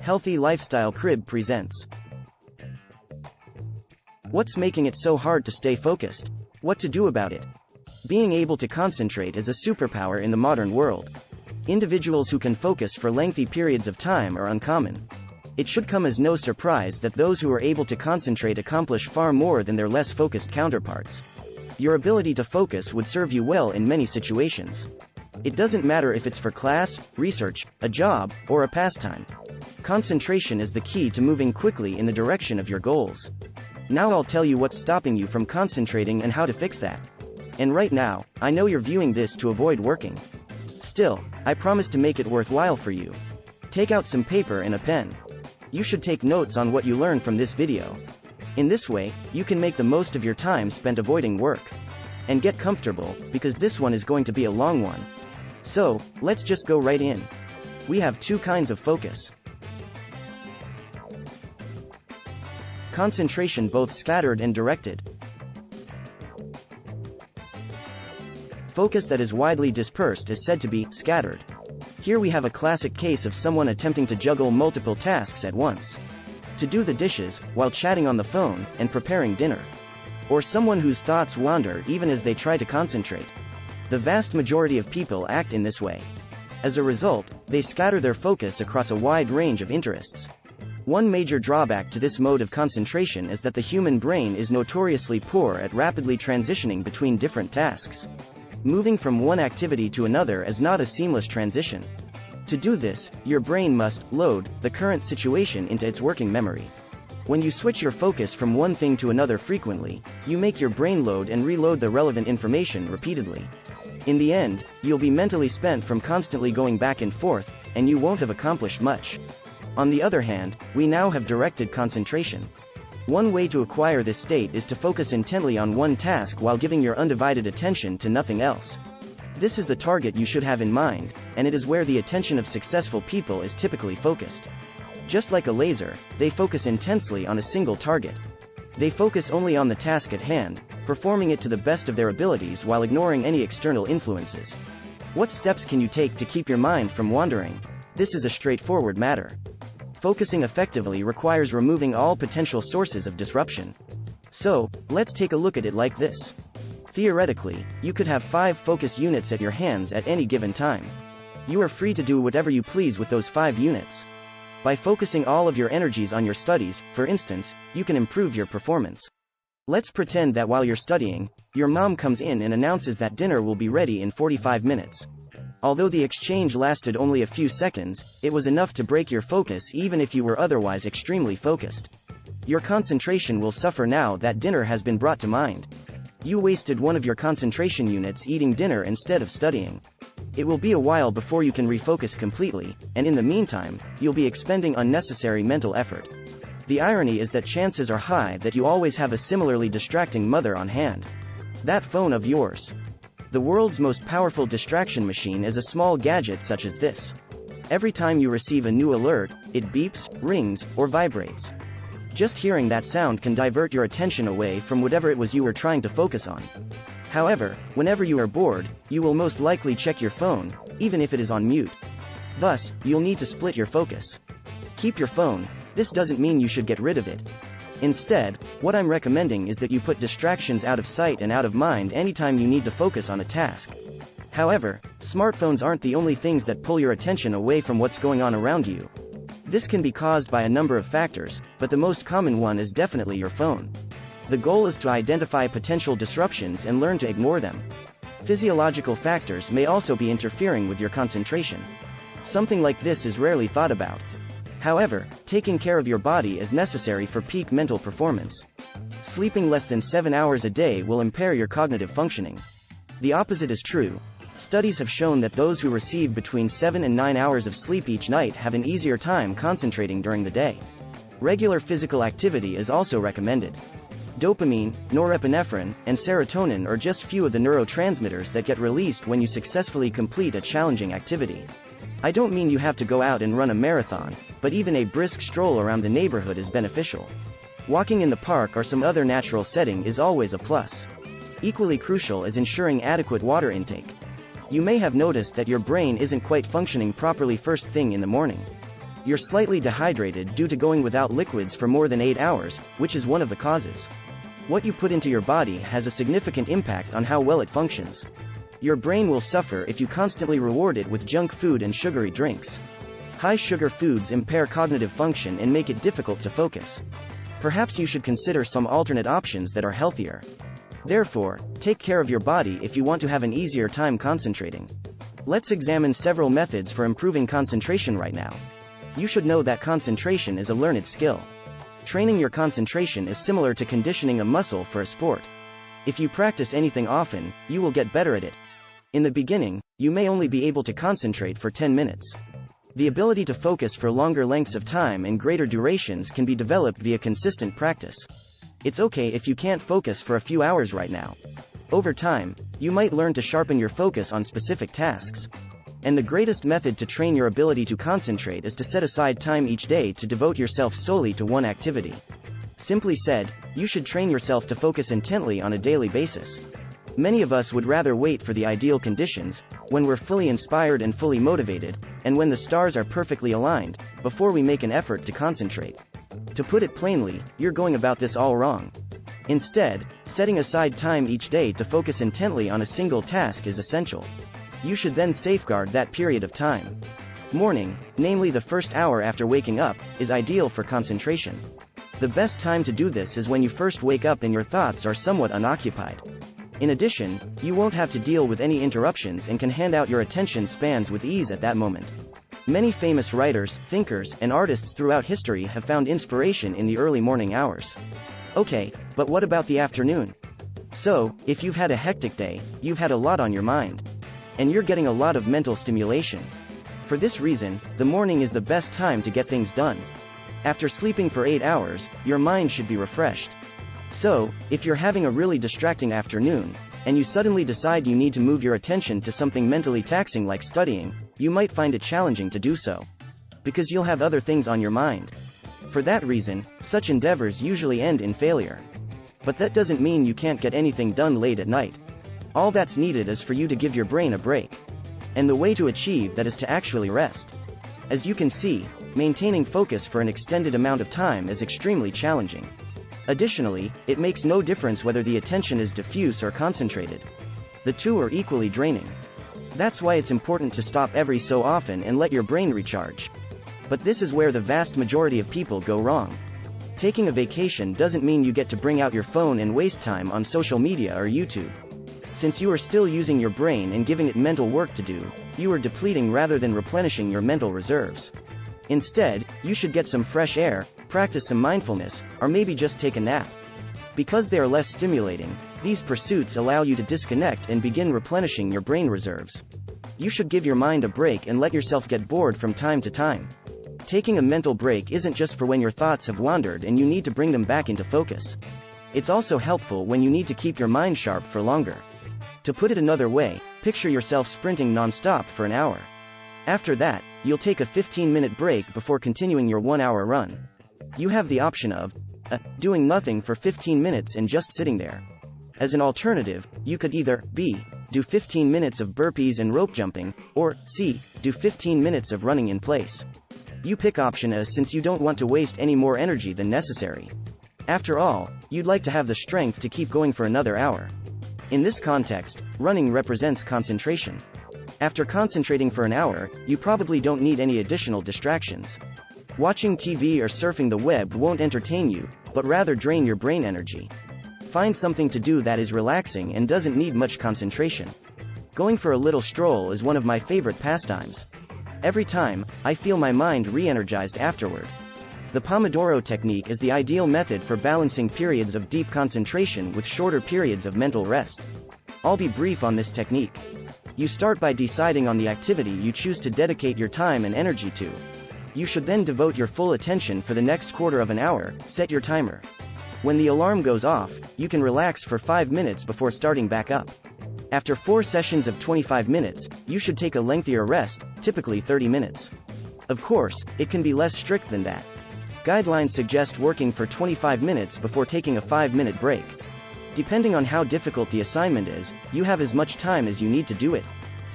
Healthy Lifestyle Crib presents. What's making it so hard to stay focused? What to do about it? Being able to concentrate is a superpower in the modern world. Individuals who can focus for lengthy periods of time are uncommon. It should come as no surprise that those who are able to concentrate accomplish far more than their less focused counterparts. Your ability to focus would serve you well in many situations. It doesn't matter if it's for class, research, a job, or a pastime. Concentration is the key to moving quickly in the direction of your goals. Now I'll tell you what's stopping you from concentrating and how to fix that. And right now, I know you're viewing this to avoid working. Still, I promise to make it worthwhile for you. Take out some paper and a pen. You should take notes on what you learn from this video. In this way, you can make the most of your time spent avoiding work. And get comfortable, because this one is going to be a long one. So, let's just go right in. We have two kinds of focus. Concentration, both scattered and directed. Focus that is widely dispersed is said to be scattered. Here we have a classic case of someone attempting to juggle multiple tasks at once. To do the dishes, while chatting on the phone, and preparing dinner. Or someone whose thoughts wander even as they try to concentrate. The vast majority of people act in this way. As a result, they scatter their focus across a wide range of interests. One major drawback to this mode of concentration is that the human brain is notoriously poor at rapidly transitioning between different tasks. Moving from one activity to another is not a seamless transition. To do this, your brain must load the current situation into its working memory. When you switch your focus from one thing to another frequently, you make your brain load and reload the relevant information repeatedly. In the end, you'll be mentally spent from constantly going back and forth, and you won't have accomplished much. On the other hand, we now have directed concentration. One way to acquire this state is to focus intently on one task while giving your undivided attention to nothing else. This is the target you should have in mind, and it is where the attention of successful people is typically focused. Just like a laser, they focus intensely on a single target. They focus only on the task at hand, performing it to the best of their abilities while ignoring any external influences. What steps can you take to keep your mind from wandering? This is a straightforward matter. Focusing effectively requires removing all potential sources of disruption. So, let's take a look at it like this. Theoretically, you could have 5 focus units at your hands at any given time. You are free to do whatever you please with those 5 units. By focusing all of your energies on your studies, for instance, you can improve your performance. Let's pretend that while you're studying, your mom comes in and announces that dinner will be ready in 45 minutes. Although the exchange lasted only a few seconds, it was enough to break your focus even if you were otherwise extremely focused. Your concentration will suffer now that dinner has been brought to mind. You wasted one of your concentration units eating dinner instead of studying. It will be a while before you can refocus completely, and in the meantime, you'll be expending unnecessary mental effort. The irony is that chances are high that you always have a similarly distracting mother on hand. That phone of yours. The world's most powerful distraction machine is a small gadget such as this. Every time you receive a new alert, it beeps, rings, or vibrates. Just hearing that sound can divert your attention away from whatever it was you were trying to focus on. However, whenever you are bored, you will most likely check your phone, even if it is on mute. Thus, you'll need to split your focus. Keep your phone. This doesn't mean you should get rid of it. Instead, what I'm recommending is that you put distractions out of sight and out of mind anytime you need to focus on a task. However, smartphones aren't the only things that pull your attention away from what's going on around you. This can be caused by a number of factors, but the most common one is definitely your phone. The goal is to identify potential disruptions and learn to ignore them. Physiological factors may also be interfering with your concentration. Something like this is rarely thought about. However, taking care of your body is necessary for peak mental performance. Sleeping less than 7 hours a day will impair your cognitive functioning. The opposite is true. Studies have shown that those who receive between 7 and 9 hours of sleep each night have an easier time concentrating during the day. Regular physical activity is also recommended. Dopamine, norepinephrine, and serotonin are just few of the neurotransmitters that get released when you successfully complete a challenging activity. I don't mean you have to go out and run a marathon, but even a brisk stroll around the neighborhood is beneficial. Walking in the park or some other natural setting is always a plus. Equally crucial is ensuring adequate water intake. You may have noticed that your brain isn't quite functioning properly first thing in the morning. You're slightly dehydrated due to going without liquids for more than 8 hours, which is one of the causes. What you put into your body has a significant impact on how well it functions. Your brain will suffer if you constantly reward it with junk food and sugary drinks. High sugar foods impair cognitive function and make it difficult to focus. Perhaps you should consider some alternate options that are healthier. Therefore, take care of your body if you want to have an easier time concentrating. Let's examine several methods for improving concentration right now. You should know that concentration is a learned skill. Training your concentration is similar to conditioning a muscle for a sport. If you practice anything often, you will get better at it. In the beginning, you may only be able to concentrate for 10 minutes. The ability to focus for longer lengths of time and greater durations can be developed via consistent practice. It's okay if you can't focus for a few hours right now. Over time, you might learn to sharpen your focus on specific tasks. And the greatest method to train your ability to concentrate is to set aside time each day to devote yourself solely to one activity. Simply said, you should train yourself to focus intently on a daily basis. Many of us would rather wait for the ideal conditions, when we're fully inspired and fully motivated, and when the stars are perfectly aligned, before we make an effort to concentrate. To put it plainly, you're going about this all wrong. Instead, setting aside time each day to focus intently on a single task is essential. You should then safeguard that period of time. Morning, namely the first hour after waking up, is ideal for concentration. The best time to do this is when you first wake up and your thoughts are somewhat unoccupied. In addition, you won't have to deal with any interruptions and can hand out your attention spans with ease at that moment. Many famous writers, thinkers, and artists throughout history have found inspiration in the early morning hours. Okay, but what about the afternoon? So, if you've had a hectic day, you've had a lot on your mind. And you're getting a lot of mental stimulation. For this reason, the morning is the best time to get things done. After sleeping for 8 hours, your mind should be refreshed. So, if you're having a really distracting afternoon, and you suddenly decide you need to move your attention to something mentally taxing like studying, you might find it challenging to do so. Because you'll have other things on your mind. For that reason, such endeavors usually end in failure. But that doesn't mean you can't get anything done late at night. All that's needed is for you to give your brain a break. And the way to achieve that is to actually rest. As you can see, maintaining focus for an extended amount of time is extremely challenging. Additionally, it makes no difference whether the attention is diffuse or concentrated. The two are equally draining. That's why it's important to stop every so often and let your brain recharge. But this is where the vast majority of people go wrong. Taking a vacation doesn't mean you get to bring out your phone and waste time on social media or YouTube. Since you are still using your brain and giving it mental work to do, you are depleting rather than replenishing your mental reserves. Instead, you should get some fresh air, practice some mindfulness, or maybe just take a nap. Because they are less stimulating, these pursuits allow you to disconnect and begin replenishing your brain reserves. You should give your mind a break and let yourself get bored from time to time. Taking a mental break isn't just for when your thoughts have wandered and you need to bring them back into focus. It's also helpful when you need to keep your mind sharp for longer. To put it another way, picture yourself sprinting non-stop for an hour. After that, you'll take a 15-minute break before continuing your 1-hour run. You have the option of doing nothing for 15 minutes and just sitting there. As an alternative, you could either B. do 15 minutes of burpees and rope jumping, or C. do 15 minutes of running in place. You pick option A since you don't want to waste any more energy than necessary. After all, you'd like to have the strength to keep going for another hour. In this context, running represents concentration. After concentrating for an hour, you probably don't need any additional distractions. Watching TV or surfing the web won't entertain you, but rather drain your brain energy. Find something to do that is relaxing and doesn't need much concentration. Going for a little stroll is one of my favorite pastimes. Every time, I feel my mind re-energized afterward. The Pomodoro technique is the ideal method for balancing periods of deep concentration with shorter periods of mental rest. I'll be brief on this technique. You start by deciding on the activity you choose to dedicate your time and energy to. You should then devote your full attention for the next quarter of an hour, set your timer. When the alarm goes off, you can relax for 5 minutes before starting back up. After 4 sessions of 25 minutes, you should take a lengthier rest, typically 30 minutes. Of course, it can be less strict than that. Guidelines suggest working for 25 minutes before taking a 5-minute break. Depending on how difficult the assignment is, you have as much time as you need to do it.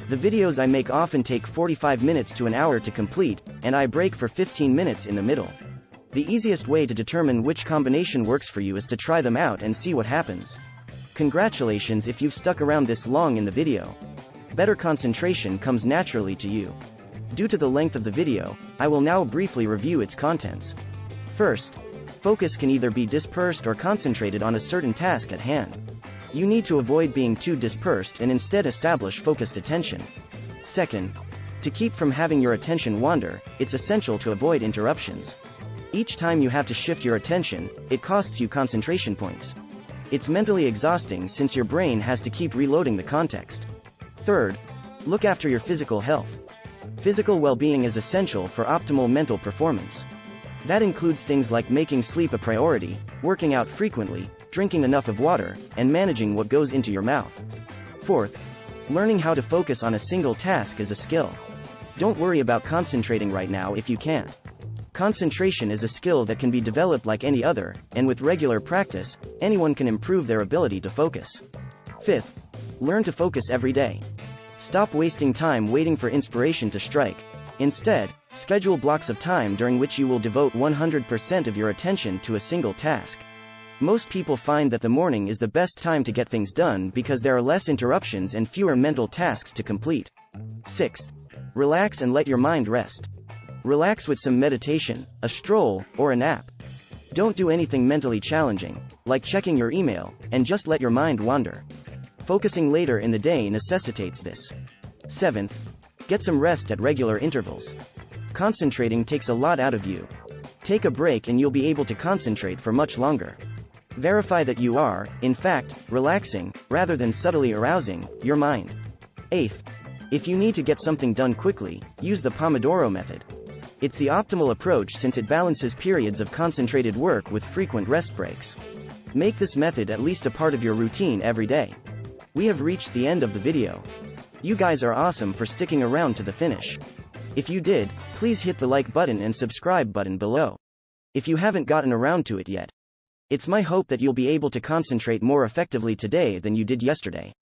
The videos I make often take 45 minutes to an hour to complete, and I break for 15 minutes in the middle. The easiest way to determine which combination works for you is to try them out and see what happens. Congratulations if you've stuck around this long in the video. Better concentration comes naturally to you. Due to the length of the video, I will now briefly review its contents. First, focus can either be dispersed or concentrated on a certain task at hand. You need to avoid being too dispersed and instead establish focused attention. Second, to keep from having your attention wander, it's essential to avoid interruptions. Each time you have to shift your attention, it costs you concentration points. It's mentally exhausting since your brain has to keep reloading the context. Third, look after your physical health. Physical well-being is essential for optimal mental performance. That includes things like making sleep a priority, working out frequently, drinking enough of water, and managing what goes into your mouth. Fourth, learning how to focus on a single task is a skill. Don't worry about concentrating right now if you can't. Concentration is a skill that can be developed like any other, and with regular practice, anyone can improve their ability to focus. Fifth, learn to focus every day. Stop wasting time waiting for inspiration to strike. Instead, schedule blocks of time during which you will devote 100% of your attention to a single task. Most people find that the morning is the best time to get things done because there are less interruptions and fewer mental tasks to complete. Sixth, relax and let your mind rest. Relax with some meditation, a stroll, or a nap. Don't do anything mentally challenging, like checking your email, and just let your mind wander. Focusing later in the day necessitates this. Seventh, get some rest at regular intervals. Concentrating takes a lot out of you. Take a break and you'll be able to concentrate for much longer. Verify that you are, in fact, relaxing, rather than subtly arousing, your mind. Eighth, if you need to get something done quickly, use the Pomodoro method. It's the optimal approach since it balances periods of concentrated work with frequent rest breaks. Make this method at least a part of your routine every day. We have reached the end of the video. You guys are awesome for sticking around to the finish. If you did, please hit the like button and subscribe button below. If you haven't gotten around to it yet. It's my hope that you'll be able to concentrate more effectively today than you did yesterday.